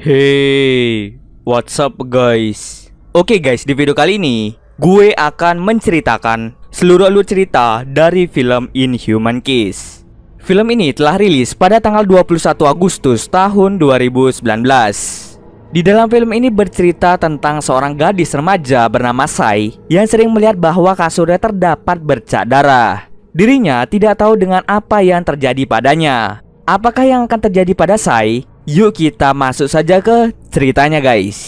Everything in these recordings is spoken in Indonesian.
Hey, what's up guys? Oke guys, di video kali ini gue akan menceritakan seluruh alur cerita dari film Inhuman Kiss. Film ini telah rilis pada tanggal 21 Agustus tahun 2019. Di dalam film ini bercerita tentang seorang gadis remaja bernama Sai yang sering melihat bahwa kasurnya terdapat bercak darah. Dirinya tidak tahu dengan apa yang terjadi padanya. Apakah yang akan terjadi pada Sai? Yuk kita masuk saja ke ceritanya guys.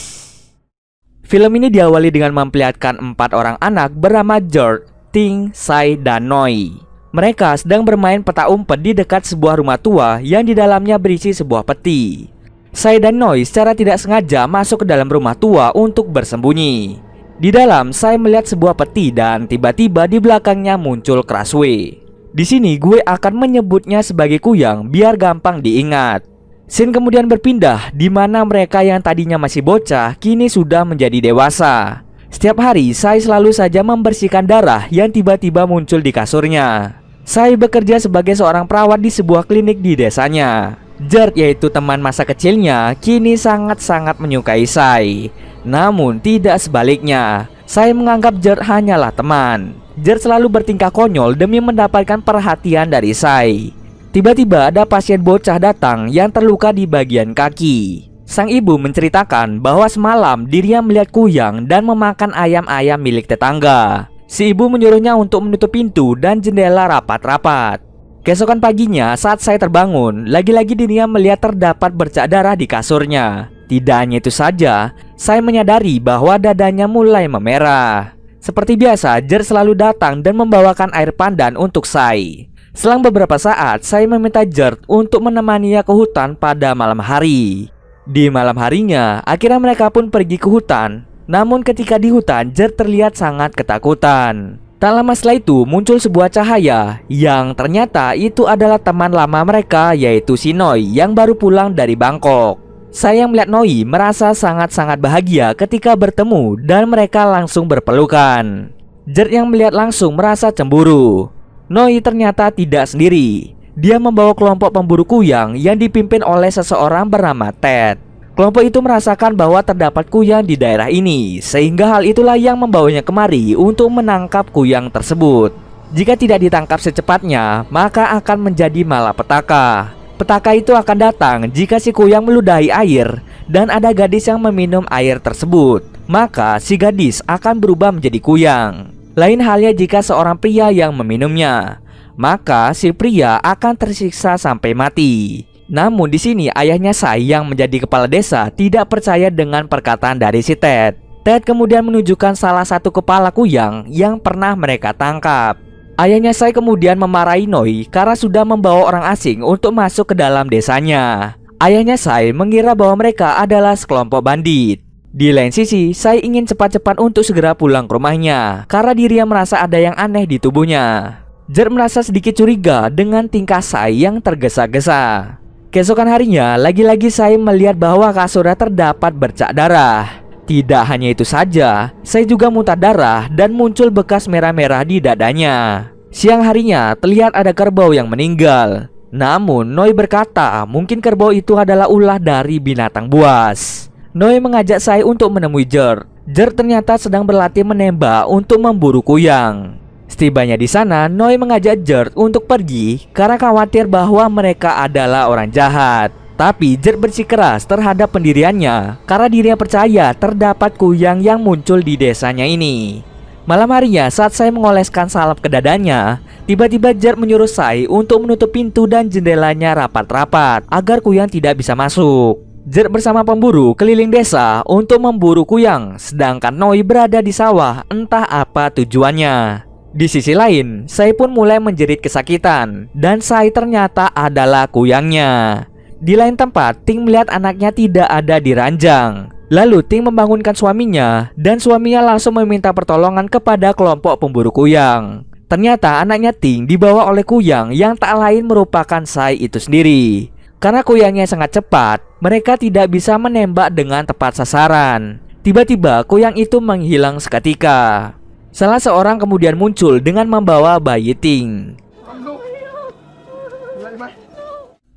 Film ini diawali dengan memperlihatkan 4 orang anak bernama George, Ting, Sai, dan Noi. Mereka sedang bermain petak umpet di dekat sebuah rumah tua yang di dalamnya berisi sebuah peti. Sai dan Noi secara tidak sengaja masuk ke dalam rumah tua untuk bersembunyi. Di dalam, Sai melihat sebuah peti dan tiba-tiba di belakangnya muncul Crashway. Di sini gue akan menyebutnya sebagai Kuyang biar gampang diingat. Scene kemudian berpindah di mana mereka yang tadinya masih bocah kini sudah menjadi dewasa. Setiap hari Sai selalu saja membersihkan darah yang tiba-tiba muncul di kasurnya. Sai bekerja sebagai seorang perawat di sebuah klinik di desanya. George, yaitu teman masa kecilnya, kini sangat-sangat menyukai Sai. Namun tidak sebaliknya, Sai menganggap George hanyalah teman. George selalu bertingkah konyol demi mendapatkan perhatian dari Sai. Tiba-tiba ada pasien bocah datang yang terluka di bagian kaki. Sang ibu menceritakan bahwa semalam dirinya melihat Kuyang dan memakan ayam-ayam milik tetangga. Si ibu menyuruhnya untuk menutup pintu dan jendela rapat-rapat. Keesokan paginya saat saya terbangun, lagi-lagi dirinya melihat terdapat bercak darah di kasurnya. Tidak hanya itu saja, saya menyadari bahwa dadanya mulai memerah. Seperti biasa, George selalu datang dan membawakan air pandan untuk Sai. Selang beberapa saat, saya meminta George untuk menemaninya ke hutan pada malam hari. Di malam harinya, akhirnya mereka pun pergi ke hutan. Namun ketika di hutan, George terlihat sangat ketakutan. Tak lama setelah itu, muncul sebuah cahaya yang ternyata itu adalah teman lama mereka, yaitu si Noi yang baru pulang dari Bangkok. Saya yang melihat Noi merasa sangat-sangat bahagia ketika bertemu dan mereka langsung berpelukan. George yang melihat langsung merasa cemburu. Noi ternyata tidak sendiri. Dia membawa kelompok pemburu Kuyang yang dipimpin oleh seseorang bernama Ted. Kelompok itu merasakan bahwa terdapat Kuyang di daerah ini, sehingga hal itulah yang membawanya kemari untuk menangkap Kuyang tersebut. Jika tidak ditangkap secepatnya, maka akan menjadi malapetaka. Petaka itu akan datang jika si Kuyang meludahi air dan ada gadis yang meminum air tersebut. Maka si gadis akan berubah menjadi Kuyang. Lain halnya jika seorang pria yang meminumnya, maka si pria akan tersiksa sampai mati. Namun di sini ayahnya Sai yang menjadi kepala desa tidak percaya dengan perkataan dari si Ted. Ted kemudian menunjukkan salah satu kepala Kuyang yang pernah mereka tangkap. Ayahnya Sai kemudian memarahi Noi karena sudah membawa orang asing untuk masuk ke dalam desanya. Ayahnya Sai mengira bahwa mereka adalah sekelompok bandit. Di lain sisi, Sai ingin cepat-cepat untuk segera pulang ke rumahnya karena dirinya merasa ada yang aneh di tubuhnya. George merasa sedikit curiga dengan tingkah Sai yang tergesa-gesa. Keesokan harinya, lagi-lagi Sai melihat bahwa kasurnya terdapat bercak darah. Tidak hanya itu saja, Sai juga muntah darah dan muncul bekas merah-merah di dadanya. Siang harinya, terlihat ada kerbau yang meninggal. Namun, Noi berkata mungkin kerbau itu adalah ulah dari binatang buas. Noi mengajak Sai untuk menemui George. George ternyata sedang berlatih menembak untuk memburu Kuyang. Setibanya di sana, Noi mengajak George untuk pergi karena khawatir bahwa mereka adalah orang jahat. Tapi George bersikeras terhadap pendiriannya karena dirinya percaya terdapat Kuyang yang muncul di desanya ini. Malam harinya saat Sai mengoleskan salep ke dadanya, tiba-tiba George menyuruh Sai untuk menutup pintu dan jendelanya rapat-rapat agar Kuyang tidak bisa masuk. George bersama pemburu keliling desa untuk memburu Kuyang, sedangkan Noi berada di sawah entah apa tujuannya. Di sisi lain, Sai pun mulai menjerit kesakitan dan Sai ternyata adalah Kuyangnya. Di lain tempat, Ting melihat anaknya tidak ada di ranjang. Lalu Ting membangunkan suaminya dan suaminya langsung meminta pertolongan kepada kelompok pemburu Kuyang. Ternyata anaknya Ting dibawa oleh Kuyang yang tak lain merupakan Sai itu sendiri. Karena Kuyangnya sangat cepat, mereka tidak bisa menembak dengan tepat sasaran. Tiba-tiba Kuyang itu menghilang seketika. Salah seorang kemudian muncul dengan membawa bayi Ting.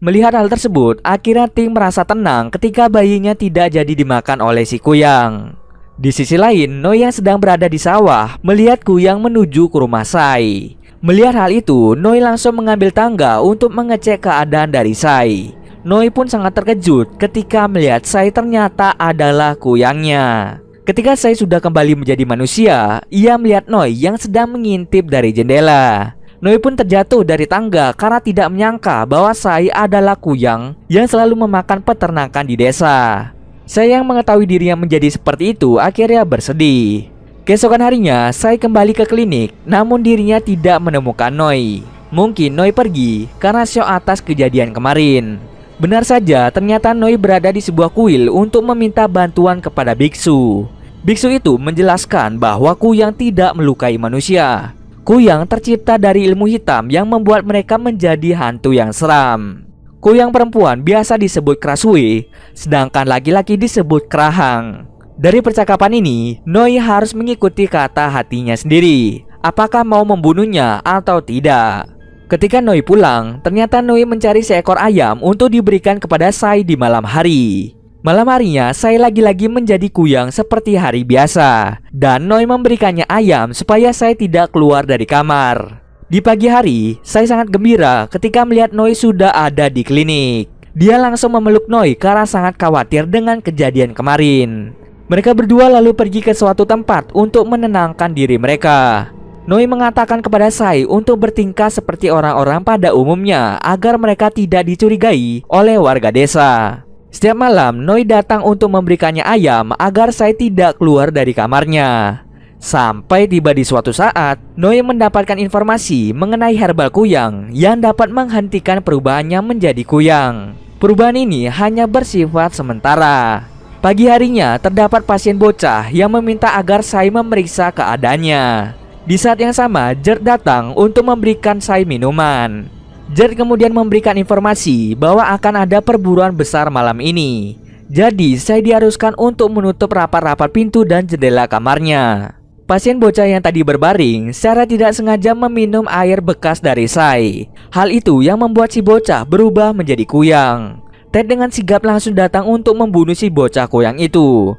Melihat hal tersebut, akhirnya Ting merasa tenang ketika bayinya tidak jadi dimakan oleh si Kuyang. Di sisi lain, Noi yang sedang berada di sawah melihat Kuyang menuju ke rumah Sai. Melihat hal itu, Noi langsung mengambil tangga untuk mengecek keadaan dari Sai. Noi pun sangat terkejut ketika melihat Sai ternyata adalah Kuyangnya. Ketika Sai sudah kembali menjadi manusia, ia melihat Noi yang sedang mengintip dari jendela. Noi pun terjatuh dari tangga karena tidak menyangka bahwa Sai adalah Kuyang yang selalu memakan peternakan di desa. Sai yang mengetahui dirinya menjadi seperti itu akhirnya bersedih. Keesokan harinya, Sai kembali ke klinik, namun dirinya tidak menemukan Noi. Mungkin Noi pergi karena shock atas kejadian kemarin. Benar saja, ternyata Noi berada di sebuah kuil untuk meminta bantuan kepada biksu. Biksu itu menjelaskan bahwa Kuyang tidak melukai manusia. Kuyang tercipta dari ilmu hitam yang membuat mereka menjadi hantu yang seram. Kuyang perempuan biasa disebut Krasue, sedangkan laki-laki disebut Krahang. Dari percakapan ini, Noi harus mengikuti kata hatinya sendiri, apakah mau membunuhnya atau tidak. Ketika Noi pulang, ternyata Noi mencari seekor ayam untuk diberikan kepada Sai di malam hari. Malam harinya, Sai lagi-lagi menjadi Kuyang seperti hari biasa, dan Noi memberikannya ayam supaya Sai tidak keluar dari kamar. Di pagi hari, Sai sangat gembira ketika melihat Noi sudah ada di klinik. Dia langsung memeluk Noi karena sangat khawatir dengan kejadian kemarin. Mereka berdua lalu pergi ke suatu tempat untuk menenangkan diri mereka. Noi mengatakan kepada Sai untuk bertingkah seperti orang-orang pada umumnya agar mereka tidak dicurigai oleh warga desa. Setiap malam, Noi datang untuk memberikannya ayam agar Sai tidak keluar dari kamarnya. Sampai tiba di suatu saat, Noi mendapatkan informasi mengenai herbal Kuyang yang dapat menghentikan perubahannya menjadi Kuyang. Perubahan ini hanya bersifat sementara. Pagi harinya, terdapat pasien bocah yang meminta agar Sai memeriksa keadaannya. Di saat yang sama, Jerd datang untuk memberikan Sai minuman. Jerd kemudian memberikan informasi bahwa akan ada perburuan besar malam ini. Jadi, Sai diharuskan untuk menutup rapat-rapat pintu dan jendela kamarnya. Pasien bocah yang tadi berbaring secara tidak sengaja meminum air bekas dari Sai. Hal itu yang membuat si bocah berubah menjadi Kuyang. Ted dengan sigap langsung datang untuk membunuh si bocah Kuyang itu.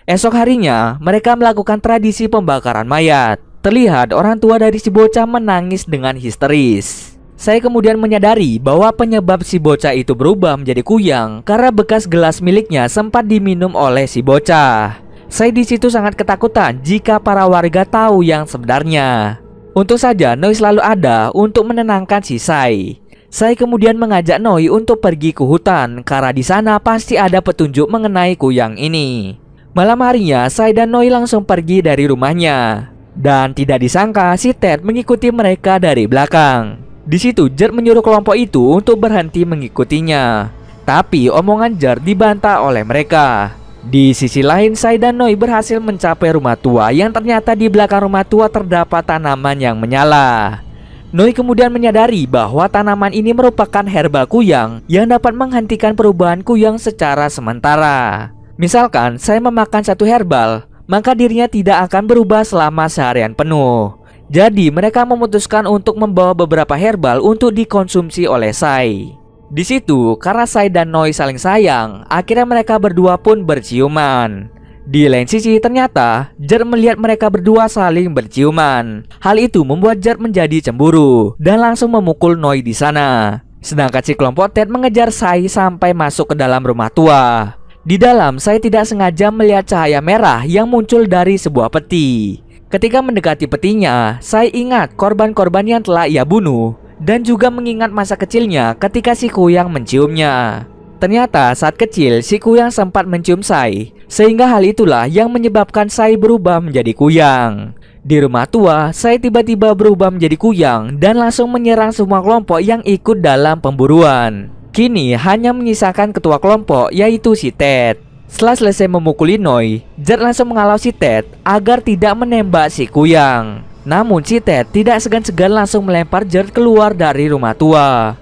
Esok harinya, mereka melakukan tradisi pembakaran mayat. Terlihat orang tua dari si bocah menangis dengan histeris. Saya kemudian menyadari bahwa penyebab si bocah itu berubah menjadi Kuyang karena bekas gelas miliknya sempat diminum oleh si bocah. Saya di situ sangat ketakutan jika para warga tahu yang sebenarnya. Untung saja Noi selalu ada untuk menenangkan si Sai. Saya kemudian mengajak Noi untuk pergi ke hutan karena di sana pasti ada petunjuk mengenai Kuyang ini. Malam harinya, Sai dan Noi langsung pergi dari rumahnya. Dan tidak disangka si Ted mengikuti mereka dari belakang. Di situ Jerd menyuruh kelompok itu untuk berhenti mengikutinya. Tapi omongan Jerd dibantah oleh mereka. Di sisi lain, Sai dan Noi berhasil mencapai rumah tua yang ternyata di belakang rumah tua terdapat tanaman yang menyala. Noi kemudian menyadari bahwa tanaman ini merupakan herbal Kuyang yang dapat menghentikan perubahan Kuyang secara sementara. Misalkan saya memakan satu herbal, maka dirinya tidak akan berubah selama seharian penuh. Jadi mereka memutuskan untuk membawa beberapa herbal untuk dikonsumsi oleh Sai. Di situ, karena Sai dan Noi saling sayang, akhirnya mereka berdua pun berciuman. Di lain sisi, ternyata Jerd melihat mereka berdua saling berciuman. Hal itu membuat Jerd menjadi cemburu dan langsung memukul Noi di sana. Sedangkan si kelompok Ted mengejar Sai sampai masuk ke dalam rumah tua. Di dalam, Sai tidak sengaja melihat cahaya merah yang muncul dari sebuah peti. Ketika mendekati petinya, Sai ingat korban-korban yang telah ia bunuh dan juga mengingat masa kecilnya ketika si Kuyang menciumnya. Ternyata saat kecil si Kuyang sempat mencium Sai, sehingga hal itulah yang menyebabkan Sai berubah menjadi Kuyang. Di rumah tua, Sai tiba-tiba berubah menjadi Kuyang dan langsung menyerang semua kelompok yang ikut dalam pemburuan. Kini hanya menyisakan ketua kelompok yaitu si Ted. Setelah selesai memukuli Noi, Jerd langsung menghalau si Ted agar tidak menembak si Kuyang. Namun si Ted tidak segan-segan langsung melempar Jerd keluar dari rumah tua.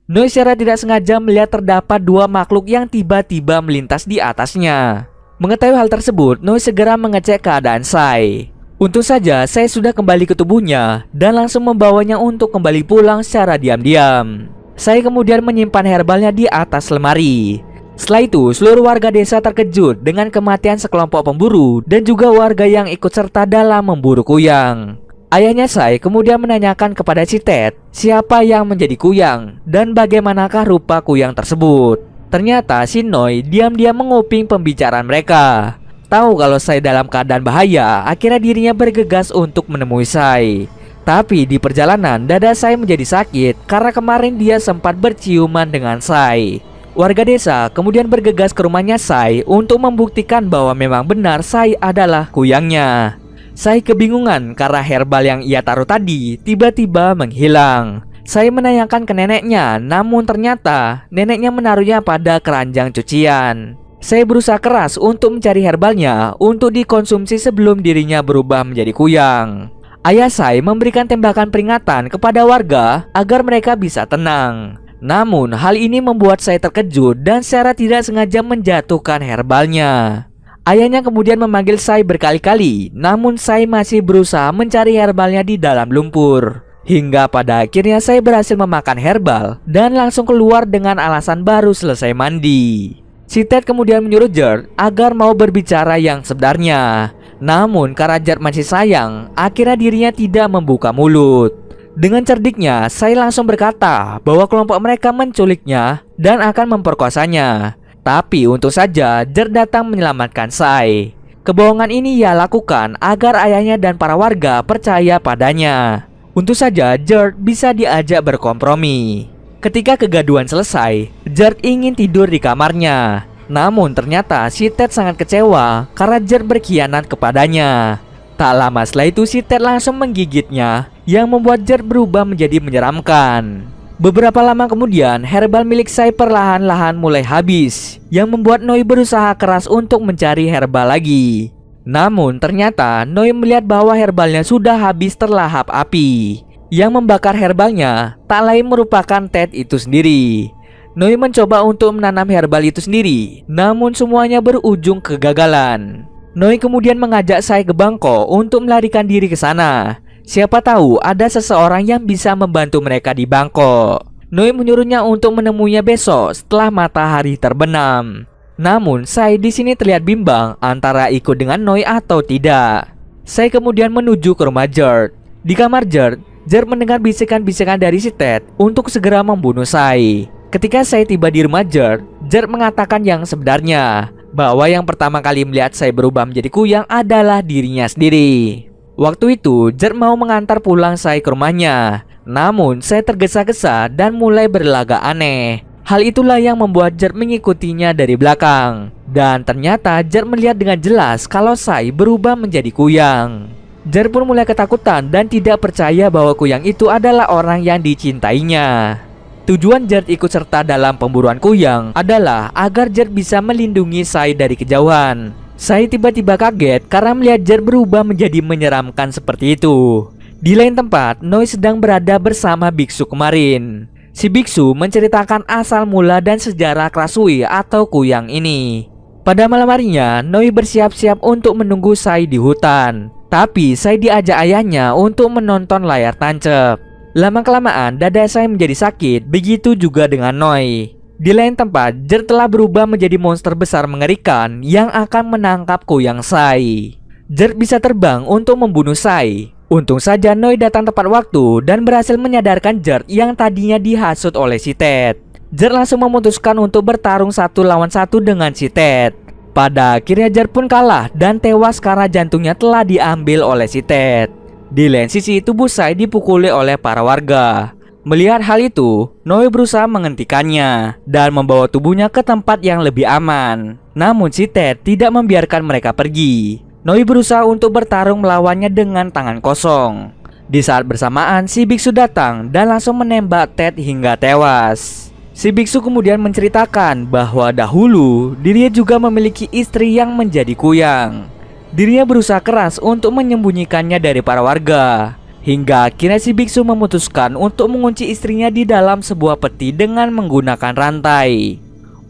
Noi secara tidak sengaja melihat terdapat dua makhluk yang tiba-tiba melintas di atasnya. Mengetahui hal tersebut, Noi segera mengecek keadaan Sai. Untung saja Sai sudah kembali ke tubuhnya dan langsung membawanya untuk kembali pulang secara diam-diam. Sai kemudian menyimpan herbalnya di atas lemari. Setelah itu, seluruh warga desa terkejut dengan kematian sekelompok pemburu dan juga warga yang ikut serta dalam memburu kuyang. Ayahnya Sai kemudian menanyakan kepada si Ted siapa yang menjadi kuyang dan bagaimanakah rupa kuyang tersebut. Ternyata si Noi diam-diam menguping pembicaraan mereka. Tahu kalau Sai dalam keadaan bahaya, akhirnya dirinya bergegas untuk menemui Sai. Tapi di perjalanan, dada Sai menjadi sakit karena kemarin dia sempat berciuman dengan Sai. Warga desa kemudian bergegas ke rumahnya Sai untuk membuktikan bahwa memang benar Sai adalah kuyangnya. Sai kebingungan karena herbal yang ia taruh tadi tiba-tiba menghilang. Sai menanyakan ke neneknya, namun ternyata neneknya menaruhnya pada keranjang cucian. Sai berusaha keras untuk mencari herbalnya untuk dikonsumsi sebelum dirinya berubah menjadi kuyang. Ayah Sai memberikan tembakan peringatan kepada warga agar mereka bisa tenang. Namun hal ini membuat Sai terkejut dan secara tidak sengaja menjatuhkan herbalnya. Ayahnya kemudian memanggil Sai berkali-kali, namun Sai masih berusaha mencari herbalnya di dalam lumpur. Hingga pada akhirnya Sai berhasil memakan herbal dan langsung keluar dengan alasan baru selesai mandi. Si Ted kemudian menyuruh Gert agar mau berbicara yang sebenarnya. Namun karena Gert masih sayang, akhirnya dirinya tidak membuka mulut. Dengan cerdiknya, Sai langsung berkata bahwa kelompok mereka menculiknya dan akan memperkosanya. Tapi untung saja Gert datang menyelamatkan Sai. Kebohongan ini ia lakukan agar ayahnya dan para warga percaya padanya. Untung saja Gert bisa diajak berkompromi. Ketika kegaduhan selesai, Gert ingin tidur di kamarnya. Namun ternyata si Ted sangat kecewa karena Gert berkhianat kepadanya. Tak lama setelah itu si Ted langsung menggigitnya yang membuat Gert berubah menjadi menyeramkan. Beberapa lama kemudian herbal milik Sai perlahan-lahan mulai habis, yang membuat Noi berusaha keras untuk mencari herbal lagi. Namun ternyata Noi melihat bahwa herbalnya sudah habis terlahap api. Yang membakar herbalnya tak lain merupakan Ted itu sendiri. Noi mencoba untuk menanam herbal itu sendiri, namun semuanya berujung kegagalan. Noi kemudian mengajak Sai ke Bangko untuk melarikan diri ke sana. Siapa tahu ada seseorang yang bisa membantu mereka di Bangko. Noi menyuruhnya untuk menemuinya besok setelah matahari terbenam. Namun Sai di sini terlihat bimbang antara ikut dengan Noi atau tidak. Sai kemudian menuju ke rumah Gert. Di kamar Gert mendengar bisikan-bisikan dari si Ted untuk segera membunuh Sai. Ketika Sai tiba di rumah Gert mengatakan yang sebenarnya, bahwa yang pertama kali melihat Sai berubah menjadi kuyang adalah dirinya sendiri. Waktu itu Gert mau mengantar pulang Sai ke rumahnya. Namun Sai tergesa-gesa dan mulai berlagak aneh. Hal itulah yang membuat Gert mengikutinya dari belakang. Dan ternyata Gert melihat dengan jelas kalau Sai berubah menjadi kuyang. Gert pun mulai ketakutan dan tidak percaya bahwa kuyang itu adalah orang yang dicintainya. Tujuan Gert ikut serta dalam pemburuan kuyang adalah agar Gert bisa melindungi Sai dari kejauhan. Sai tiba-tiba kaget karena melihat Gert berubah menjadi menyeramkan seperti itu. Di lain tempat, Noi sedang berada bersama biksu kemarin. Si biksu menceritakan asal mula dan sejarah Krasui atau kuyang ini. Pada malam harinya, Noi bersiap-siap untuk menunggu Sai di hutan. Tapi Sai diajak ayahnya untuk menonton layar tancap. Lama-kelamaan dada Sai menjadi sakit, begitu juga dengan Noi. Di lain tempat, Gert telah berubah menjadi monster besar mengerikan yang akan menangkap kuyang Sai. Gert bisa terbang untuk membunuh Sai. Untung saja Noi datang tepat waktu dan berhasil menyadarkan Gert yang tadinya dihasut oleh si Ted. Gert langsung memutuskan untuk bertarung 1 lawan 1 dengan si Ted. Pada akhirnya Gert pun kalah dan tewas karena jantungnya telah diambil oleh si Ted. Di lain sisi, tubuh Sai dipukuli oleh para warga. Melihat hal itu, Noi berusaha menghentikannya dan membawa tubuhnya ke tempat yang lebih aman. Namun si Ted tidak membiarkan mereka pergi. Noi berusaha untuk bertarung melawannya dengan tangan kosong. Di saat bersamaan, si biksu datang dan langsung menembak Ted hingga tewas. Si biksu kemudian menceritakan bahwa dahulu dirinya juga memiliki istri yang menjadi kuyang. Dirinya berusaha keras untuk menyembunyikannya dari para warga. Hingga akhirnya si biksu memutuskan untuk mengunci istrinya di dalam sebuah peti dengan menggunakan rantai.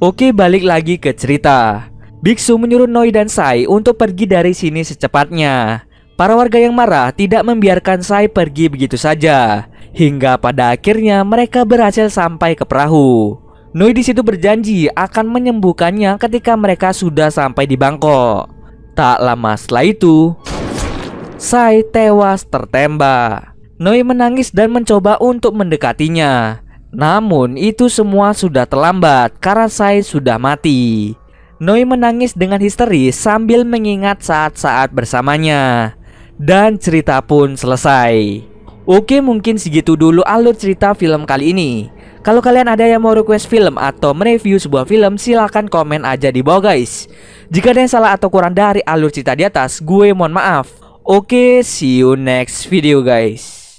Oke, balik lagi ke cerita. Biksu menyuruh Noi dan Sai untuk pergi dari sini secepatnya. Para warga yang marah tidak membiarkan Sai pergi begitu saja, hingga pada akhirnya mereka berhasil sampai ke perahu. Noi di situ berjanji akan menyembuhkannya ketika mereka sudah sampai di Bangkok. Tak lama setelah itu, Sai tewas tertembak. Noi menangis dan mencoba untuk mendekatinya. Namun itu semua sudah terlambat karena Sai sudah mati. Noi menangis dengan histeris sambil mengingat saat-saat bersamanya. Dan cerita pun selesai. Oke, mungkin segitu dulu alur cerita film kali ini. Kalau kalian ada yang mau request film atau mereview sebuah film, silahkan komen aja di bawah guys. Jika ada yang salah atau kurang dari alur cerita di atas, gue mohon maaf. Oke, see you next video guys.